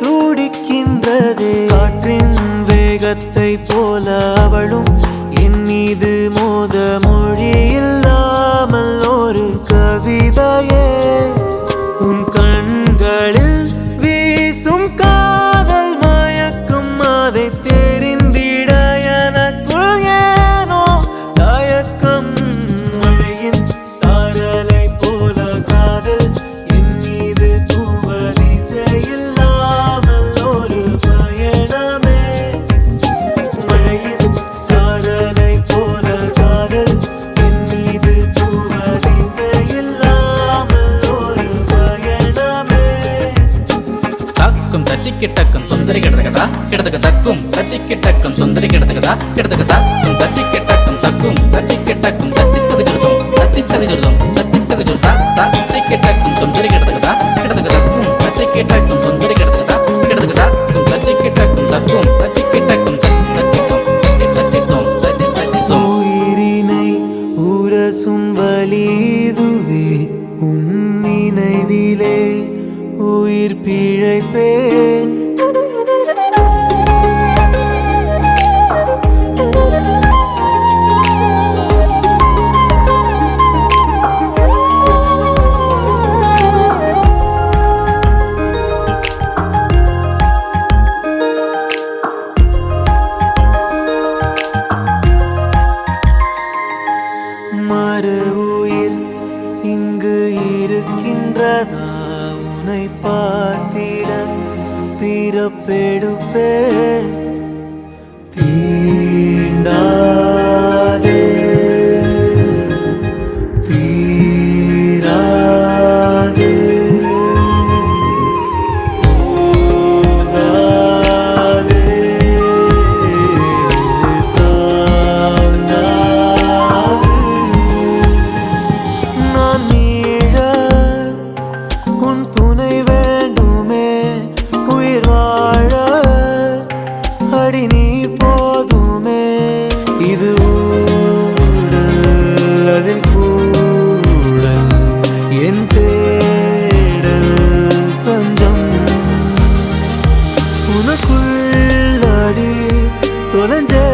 துடிக்கின்றதே. காற்றின் வேகத்தை போல அவளும் என் மீது மோத மொழி இல்லாமல் ஒரு கவிதையே. உன் கண்களில் வீசும் காதல் மயக்கும் அதை தெரிந்திட எனக்குள் ஏனோ தயக்கம். மழையின் சாரலை போல காதல் என் மீது தூவதிசையில்லாமல் ஒரு பயணமே. மழையின் சாரலை போல காதல் என் மீது தூவதிசையில்லாமல் ஒரு பயணமே. தக்கும் தச்சிக்கு டக்கும் சுந்தரி கிடதுகதா கிடதுக்கு தக்கும் தச்சிக்கு டக்கும் சுந்தரி கிடதுகதா கிடதுக்கு தக்கும் தச்சிக்கு டக்கும் தக்கும் தச்சிக்கு டக்கும் தத்தி தகுதிருதும் தத்தி தகுதிருதும் தத்தி தகுதிருதா தச்சிக்கு டக்கும் சுந்தரி கிடதுகதா கிடதுக்கு தக்கும் தச்சிக்கு டக்கும் சுந்தரி கிடதுகதா கிடதுக்கு தக்கும் தச்சிக்கு டக்கும் தக்கும் தச்சிக்கு டக்கும் தத்தி தத்திக்கும் தத்தி தத்திக்கும் தத்தி தத்திக்கும். உயிரினை உரசும் வலிதுவே உன் நினைவிலே உயிர் பிழைப்பேன். மறு உயிர் இங்கு இருக்கின்றதா உன்னை பார்த்திட பிறப்பெடுப்பேன். தீண்டாதே தீராதே போகாதே தாண்டாதே. நான் மீள உன் துணை வேண்டுமே உயிர் வாழ அடி நீ போதுமே. இது ஊடல் அதில் கூடல் என் தேடல் பஞ்சம். உனக்குள் அடி தொலைஞ்சே